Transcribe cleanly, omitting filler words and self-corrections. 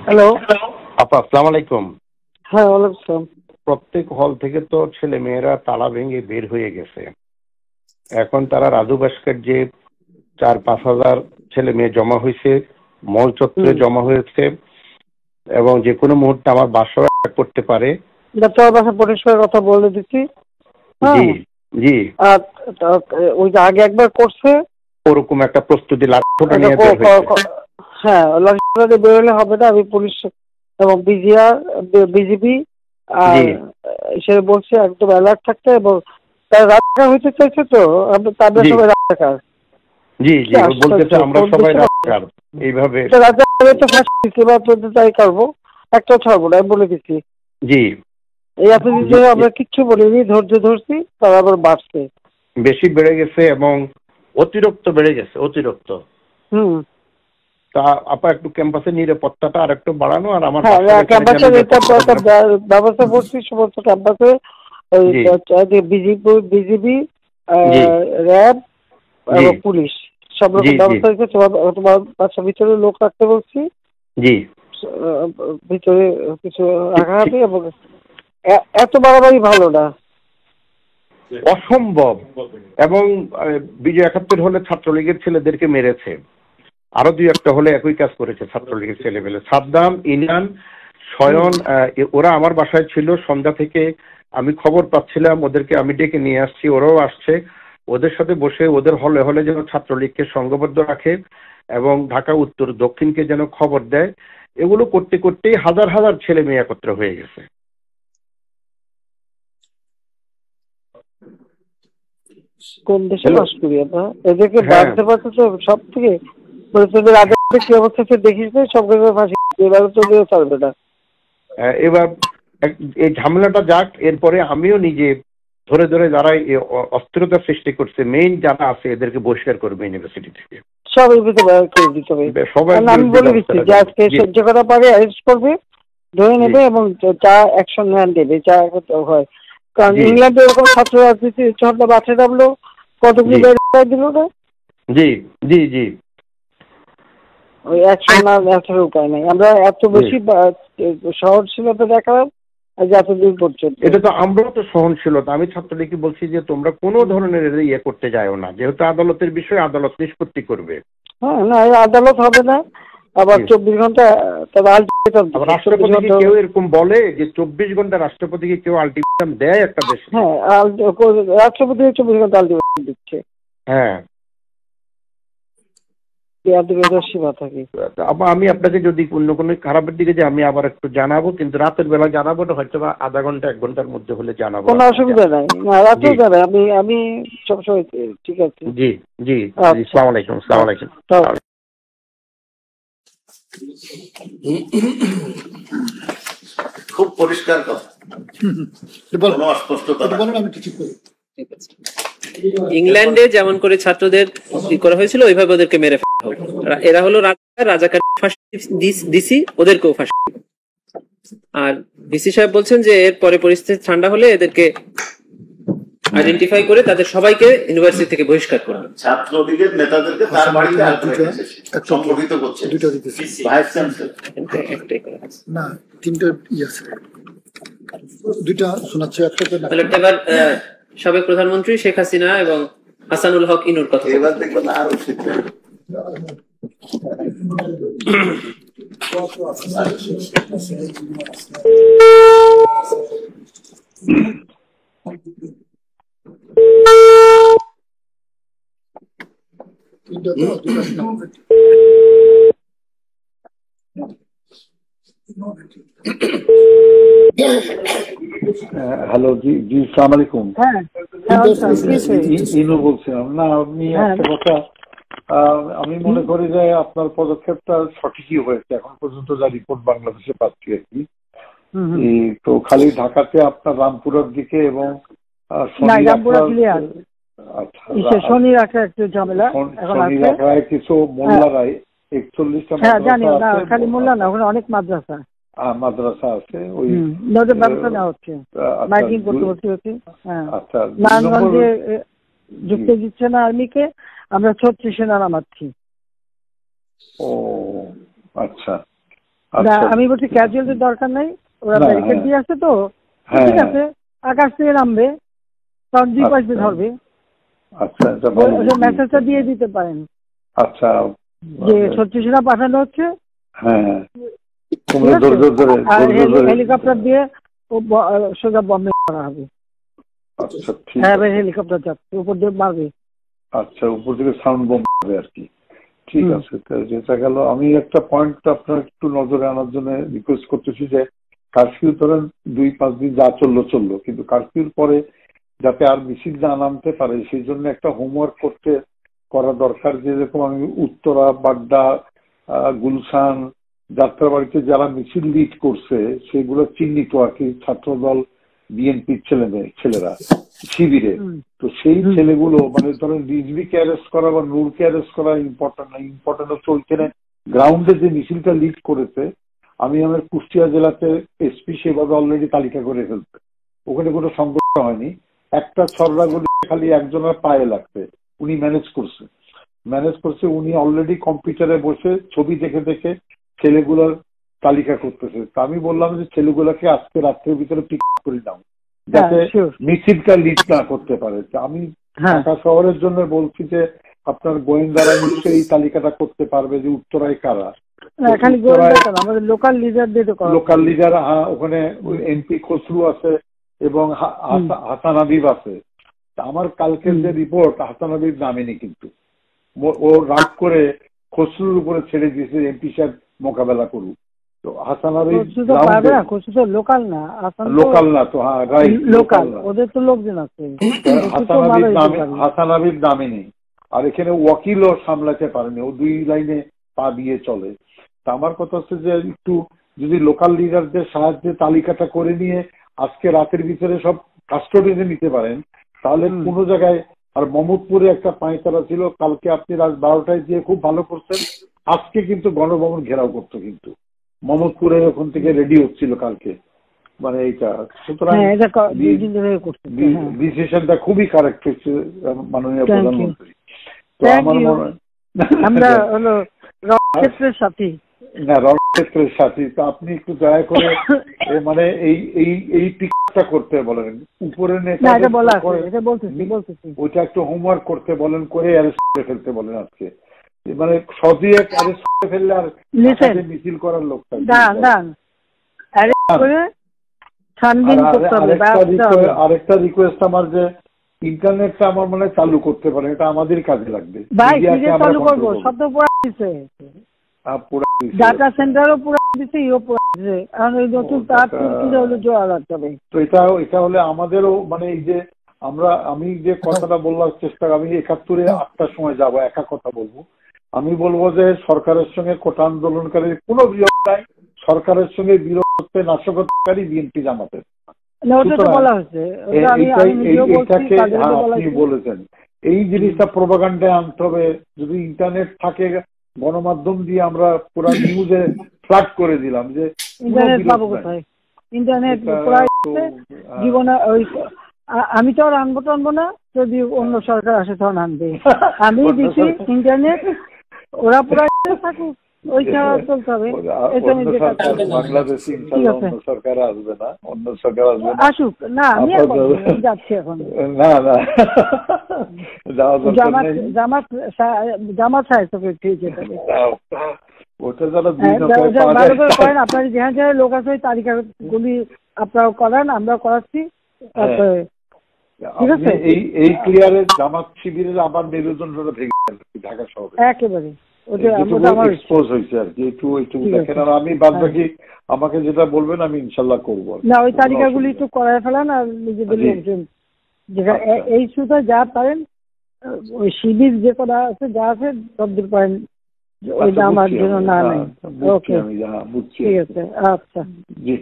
Hello আপা, আসসালামু আলাইকুম। হ্যাঁ, ওয়ালাইকুম আসসালাম। প্রত্যেক হল থেকে তো ছেলে মেয়েরা তালা ভেঙে বের হয়ে গেছে। এখন তারা রাজু ভাস্কর্যে 4-5 হাজার ছেলে মেয়ে জমা হয়েছে, মল চত্বরে জমা হয়েছে এবং যে কোনো মুহূর্তে আমার বাসায় করতে পারে। তোর বাসা পরিষ্কার কথা বলে দিচ্ছি। জি জি, আর ওই যে আগে একবার করছে ওরকম একটা প্রস্তুতি লাঠোটা নিয়ে বের হয়েছে। হ্যাঁ, লাঠিটা বেরোলে হবে না। আমি পুলিশ এবং বিজিবি আর সে বলছে একদম অ্যালার্ট থাকতে, এবং তারা রাজাকার হইতে চাইছে, তো তাদের সবাই রাজাকার। জি জি, বলতেছে আমরা সবাই রাজাকার। এইভাবে রাজাকার তো ফাঁসি দিচ্ছি বা তোদের তাই করবো, একটা ছাড়বো না, আমি বলে দিচ্ছি। জি, এই এতদিন ধরে আমরা কিচ্ছু বলিনি, ধৈর্য ধরছি, তারা আবার বাড়ছে, বেশি বেড়ে গেছে এবং অতিরিক্ত বেড়ে গেছে, অতিরিক্ত। তা আপা একটু ক্যাম্পাসের নিরাপত্তাটা আর একটু বাড়ানো, আর আমার ক্যাম্পাসের ব্যবস্থা করছি সমস্ত ক্যাম্পাসে। বিজিবি, র্যাব এবং পুলিশ সব রকম ব্যবস্থা হয়েছে। তোমার বাসার ভিতরে লোক রাখতে বলছি। জি, ভিতরে কিছু রাখা হবে, এবং এত বাড়াবাড়ি ভালো না, অসম্ভব। এবং বিজয় ৭১ হলে ছাত্রলীগের ছেলেদেরকে মেরেছে, আরো ২-১টা হলে একই কাজ করেছে ছাত্রলীগের ছেলেমেলে। সাদ্দাম, ইনান, শয়ন, ওরা আমার বাসায় ছিল সন্ধ্যা থেকে। আমি খবর পাচ্ছিলাম, ওদেরকে আমি ডেকে নিয়ে আসছি, ওরাও আসছে। ওদের সাথে বসে ওদের হলে হলে যেন ছাত্রলীগকে সংঘবদ্ধ রাখে এবং ঢাকা উত্তর দক্ষিণকে যেন খবর দেয়। এগুলো করতে করতেই হাজার হাজার ছেলে মেয়ে একত্র হয়ে গেছে। কোন দেশে বাস করি আমরা, এদেরকে বাঁধতে পারছে তো সব থেকে। তোদের আগে কি অবস্থা দেখিস না, সব ফাঁসি, এবার তো চলবে না। এবার এই ঝামেলাটা যাক, এরপরে আমিও নিজে ধরে ধরে যারা অস্থিরতা সৃষ্টি করছে মেইন যারা আছে এদেরকে বহিষ্কার করবে ইউনিভার্সিটি থেকে। সব করে দিতে হবে। আমি বলে দিচ্ছি যে আজকে সহ্য করা পারে অ্যারেস্ট করবে, ধরে নেবে এবং যা অ্যাকশন নেন দেবে, যা হয়। কারণ ইংল্যান্ডে এরকম ছাত্র রাজনীতি ঝর্ণা বাঁচে নামলো, কতগুলি বের দিল না। জি জি জি, ওই অ্যাকশন না নেওয়ার উপায় নেই। আমরা এত বেশি সহনশীলতা দেখালাম এতদিন পর্যন্ত। এটা তো আমরাও তো সহনশীলতা। আমি ছাত্রলীগকে বলছি যে তোমরা কোনো ধরনের ইয়ে করতে যাও না, যেহেতু আদালতের বিষয়, আদালত নিষ্পত্তি করবে। হ্যাঁ, না, আদালত হবে না। আবার ২৪ ঘন্টা রাষ্ট্রপতিকে কেউ এরকম বলে যে ২৪ ঘন্টা রাষ্ট্রপতিকে কেউ আলটিমেটাম দেয় একটা দেশ? হ্যাঁ, রাষ্ট্রপতি ২৪ ঘন্টা আলটিমেটাম দিচ্ছে। হ্যাঁ, সীমা থাকে। আমি আপনাকে যদি অন্য কোনো খারাপের দিকে যে আমি আবার একটু জানাবো, কিন্তু রাতের বেলা জানাবো না, হয়তো বা আধা ঘন্টা ১ ঘন্টার মধ্যে হলে জানাবো। কোনো অসুবিধা নাই, রাতেও জানাই, আমি সবসময় ঠিক আছে। জি জি, আসসালামু আলাইকুম। আসসালামু আলাইকুম। খুব পরিষ্কার কথা, ইংল্যান্ডে যেমন করে ছাত্রদের করা হয়েছিল ওইভাবে ওদেরকে মেরে ফেলা হোক। এরা হলো রাজাকার, ফাঁসি দিছি, ওদেরকেও ফাঁসি। আর ভিসি সাহেব বলছেন যে এর পরে পরিস্থিতি ঠান্ডা হলে এদেরকে আইডেন্টিফাই করে তাদের সবাইকে ইউনিভার্সিটি থেকে বহিষ্কার করবে। ছাত্রলীগের নেতাদেরকে তার বাড়িতে সংগঠিত করছে। ভাইস চ্যান্সেলর না, তিনটা আছে, দুইটা শোনাচ্ছে। এবার সাবেক প্রধানমন্ত্রী শেখ হাসিনা এবং হাসানুল হক ইনুর কথা এবার দেখবেন আরো শিখবে। হ্যালো, জি জি, আসসালামু আলাইকুম। ইনু বলছিলাম। না, আপনি একটা কথা, আমি মনে করি যে আপনার পদক্ষেপটা সঠিকই হয়েছে এখন পর্যন্ত, যা রিপোর্ট বাংলাদেশে পাচ্ছি আর কি। তো খালি ঢাকাতে আপনার রামপুরার দিকে এবং শনি রাখা একটু ঝামেলা, কিছু মোল্লারাই ৪১টা খালি মোল্লা না, ওখানে অনেক মাদ্রাসা আছে, ওই ব্যবস্থা নেওয়া হচ্ছে, মাইকিং করতে হচ্ছে। নারায়ণগঞ্জে যুক্ত দিচ্ছে না আর্মিকে, আমরা ৩৬ সেনা নামাচ্ছি। ও আচ্ছা, আমি বলছি ক্যাজুয়ালিটির দরকার নাই, ওরা ব্যারিকেড দিয়ে আসছে তো ঠিক আছে, আকাশ থেকে নামবে তখন 2 পাশে ধরবে। আচ্ছা, মেসেজটা দিয়ে দিতে পারেন। আচ্ছা, যে 36 সেনা পাঠানো হচ্ছে, হ্যাঁ, হেলিকপ্টার দিয়ে সোজা বম্বে করা হবে। আচ্ছা, ঠিক হ্যাঁ, হেলিকপ্টার যাচ্ছে উপর দিয়ে মারবে। আচ্ছা, উপর থেকে সাউন্ড বম্ব হবে আর কি। ঠিক আছে, যেটা গেল। আমি একটা পয়েন্ট আপনার একটু নজরে আনার জন্য রিকোয়েস্ট করতেছি যে কারফিউ ধরেন 2-5 দিন যা চললো, কিন্তু কারফিউর পরে যাতে আর মিছিল না নামতে পারে সেই জন্য একটা হোমওয়ার্ক করা দরকার। যেরকম আমি উত্তরা, বাড্ডা, গুলশান, যাত্রাবাড়িতে যারা মিছিল লিড করছে সেগুলো চিহ্নিত আর কি, ছাত্রদল, বিএনপির ছেলেরা শিবিরে। তো সেই ছেলেগুলো মানে ধরেন রিজভিকে অ্যারেস্ট করা বা নূরকে অ্যারেস্ট করা ইম্পর্টেন্ট না, ইম্পর্টেন্ট হচ্ছে ওইখানে গ্রাউন্ডে যে মিছিলটা লিড করেছে। আমি আমার কুষ্টিয়া জেলাতে এসপি সেভাবে অলরেডি তালিকা করে ফেলছে, ওখানে কোনো সংঘর্ষ হয়নি। একটা ছড়াগুলি খালি একজনের পায়ে লাগছে, উনি ম্যানেজ করছে। উনি অলরেডি কম্পিউটারে বসে ছবি দেখে ছেলেগুলোর তালিকা করতেছে। তা আমি বললাম যে ছেলেগুলোকে আজকে রাত্রের ভিতরে পিক করে দাও, যাতে মিছিলটা লিড না করতে পারে। আমি ঢাকা শহরের জন্য বলছি যে আপনার গোয়েন্দারা নিশ্চয়ই এই তালিকাটা করতে পারবে যে উত্তরায় কারা। লোকাল লিডার, হ্যাঁ, ওখানে এমপি খসরু আছে এবং হাসান হাবিব আছে। আমার কালকের যে রিপোর্ট, হাসান হাবিব নামেনি, কিন্তু ও রাগ করে খসরুর উপরে ছেড়ে দিয়েছে এমপি সাহেব মোকাবেলা করুক। তো হাসান হাবিব লোকাল না তো, হ্যাঁ রাইট, লোকাল ওদের তো লোকজন আছে। হাসান হাবিব নামেনি, আর এখানে ওয়াকিলও সামলাতে পারেনি, ও 2 লাইনে পা দিয়ে চলে। তা আমার কথা হচ্ছে যে একটু যদি লোকাল লিডারদের সাহায্যে তালিকাটা করে নিয়ে আজকে রাতের ভিতরে সব কাস্টোডিতে নিতে পারেন, তাহলে কোনো জায়গায়। আর মোহাম্মদপুরে একটা পাঁচতারা ছিল, কালকে আপনি রাত 12টায় দিয়ে খুব ভালো করছেন। আজকে কিন্তু গণভবন ঘেরাও করতো, কিন্তু মোহাম্মদপুরের ওখান থেকে রেডি হচ্ছিল কালকে, মানে এইটা। সুতরাং ডিসিশনটা খুবই কারেক্ট হচ্ছে মাননীয় প্রধানমন্ত্রী। তো আমার মনে হয় আমরা হলো রণক্ষেত্রের সাথী। না, রণক্ষেত্রের সাথী। তো আপনি একটু দয়া করে মানে এই পিকটা করতে বলেন, উপরে ওইটা একটু হোমওয়ার্ক করতে বলেন, করে অ্যারেস্ট করে ফেলতে বলেন আজকে। মানে সদিয়ে অ্যারেস্ট করে ফেললে আর মিছিল করার লোকটা। আরেকটা রিকোয়েস্ট আমার, যে ইন্টারনেটটা আমার মনে হয় চালু করতে পারেন, এটা আমাদের কাজে লাগবে। চালু করবো, সব তো পুরা দিছে, ডাটা সেন্টারও পুরা দিছে, ইও পুরা দিছে। এখন ওই নতুন তার জোড়া লাগতে হবে। তো এটা হলে আমাদেরও মানে এই যে আমি যে কথাটা বলবার চেষ্টা, আমি 71-এ 8টার সময় যাবো, একা কথা বলবো। আমি বলবো যে সরকারের সঙ্গে কোটা আন্দোলনকারী কোনো বিরোধ নাই, সরকারের সঙ্গে বিরোধ করতে নাশকতাকারী বিএনপি জামাতের। আপনি বলেছেন এই জিনিসটা প্রোপাগান্ডায় আনতে হবে। যদি ইন্টারনেট থাকে, গণমাধ্যম দিয়ে আমরা পুরো নিউজে ফ্ল্যাট করে দিলাম যে ইন্টারনেট জীবনে ওই আমি তো আর আনবো না, যদি অন্য সরকার আসে তখন আনবে। আমি দিচ্ছি ইন্টারনেট, ওরা পুরো থাকুক, ওইটা চলতে হবে। বাংলাদেশে অন্য সরকার আসবে না, অন্য সরকার আসবে না, আসুক না, আমি যাচ্ছি এখন। না জামাত সাহেব ঠিক আছে, ওটা যারা আপনার যেখানে লোক আছে ওই তালিকাগুলি আপনারা করান, আমরাও করাচ্ছি। ঠিক আছে, এই ক্লিয়ারে জামাত শিবিরের আবার মেরুদণ্ডটা ভেঙে গেল ঢাকা শহরে একেবারে। এক্সপোজ হয়েছে আর কি, একটু দেখেন। আর আমি বাদ বাকি আমাকে যেটা বলবেন আমি ইনশাল্লাহ করবো। না, ওই তালিকাগুলি একটু করায় ফেলান, আর নিজেদের লোকজন যেখানে এই সুতা যা পারেন, ওই শিবির যে করা আছে যা আছে সবদূর পারেন, ওইটা আমার জন্য না নেই। ওকে, ঠিক আছে, আচ্ছা, জি।